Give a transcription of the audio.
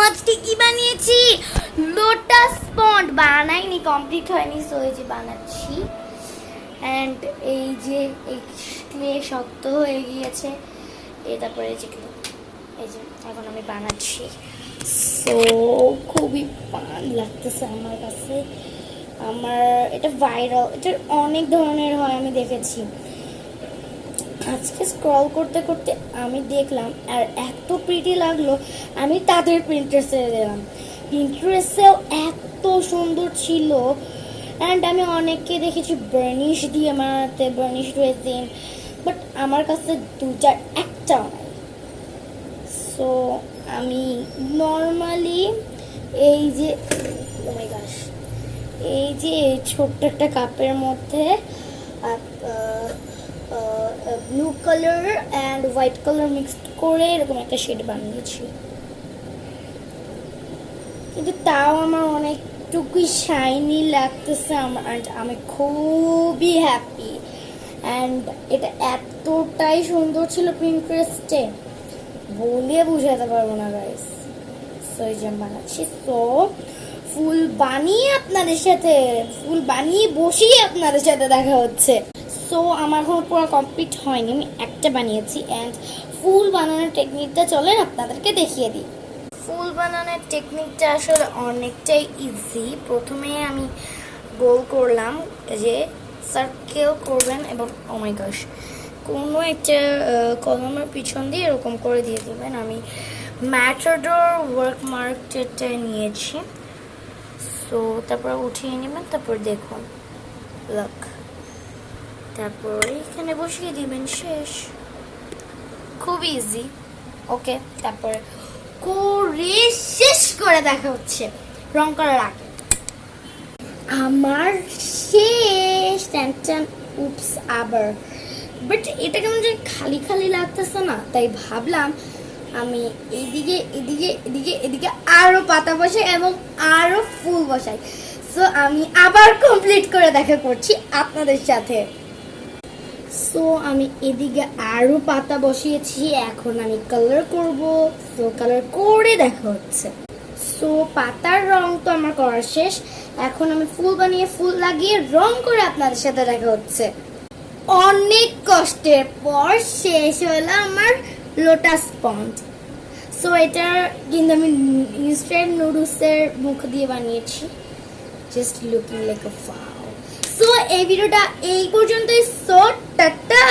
আজকে কি বানিয়েছি, লোটাস পন্ড বানাইনি, কমপ্লিট হয়নি, সো এই যে বানাচ্ছি। অ্যান্ড এই যে এই ক্লে শক্ত হয়ে গিয়েছে, তারপরে এই যে এখন আমি বানাচ্ছি। সো খুবই ফান লাগতেছে আমার কাছে। আমার এটা ভাইরাল, এটা অনেক ধরনের হয় আমি দেখেছি। আজকে স্ক্রল করতে করতে আমি দেখলাম আর এত প্রিটি লাগলো, আমি তাদের প্রিন্টারেস্টে দিলাম। প্রিন্টারেস্টেও এত সুন্দর ছিল। অ্যান্ড আমি অনেককে দেখেছি বার্নিশ দিয়ে বানাতে, বার্নিশ রেজিন, বাট আমার কাছে দুটার একটাও নাই। সো আমি নর্মালি এই যে এই যে ছোট্ট একটা কাপের মধ্যে blue colour and white colour mixed করে এরকম একটা শেড বানিয়েছি, কিন্তু তাও আমার অনেকটুকুই শাইনি লাগতেছে আমার, অ্যান্ড আমি খুবই হ্যাপি। অ্যান্ড এটা এতটাই সুন্দর ছিল প্রিন্টারেস্টে, বলে বুঝাতে পারবো না গাইস। সো এই যে বানাচ্ছি। সো ফুল বানিয়ে আপনাদের সাথে, ফুল বানিয়ে বসিয়ে আপনাদের সাথে দেখা হচ্ছে। সো আমার এখন পুরো কমপ্লিট হয়নি, আমি একটা বানিয়েছি। অ্যান্ড ফুল বানানোর টেকনিকটা চলেন আপনাদেরকে দেখিয়ে দিই। ফুল বানানোর টেকনিকটা আসলে অনেকটাই ইজি। প্রথমে আমি গোল করলাম, যে সার্কেল করবেন এবং ও মাই গশ কোনো একটা কলমের পিছন দিয়ে এরকম করে দিয়ে দেবেন। আমি ম্যাটাডোর ওয়ার্ক মার্কটা নিয়েছি। সো তারপর উঠিয়ে নেবেন, তারপর দেখুন লক, তারপর এখানে বসিয়ে দিবেন, শেষ। খুব ইজি। ওকে, তারপরে করে শেষ করে দেখা হচ্ছে রং করার আগে। আমার শেষ। উপস আবার, বাট এটা কেমন যে খালি খালি লাগতেছে না, তাই ভাবলাম আমি এদিকে এদিকে এদিকে এদিকে আরো পাতা বসাই এবং আরো ফুল বসাই। সো আমি আবার কমপ্লিট করে দেখা করছি আপনাদের সাথে। সো আমি এদিকে আরো পাতা বসিয়েছি, এখন আমি কালার করব। সো কালার করে দেখা হচ্ছে। সো পাতার রং তো আমার করা শেষ, এখন আমি ফুল বানিয়ে ফুল লাগিয়ে রং করে আপনাদের সাথে দেখা হচ্ছে। অনেক কষ্টের পর শেষ হলো আমার লোটাস পন্ড। সো এটা কিন্তু আমি ইনস্ট্যান্ট নুডলসের মুখ দিয়ে বানিয়েছি, জাস্ট লুকিং লাইক আ ওয়াও। সো এই ভিডিওটা এই পর্যন্তই। So tata.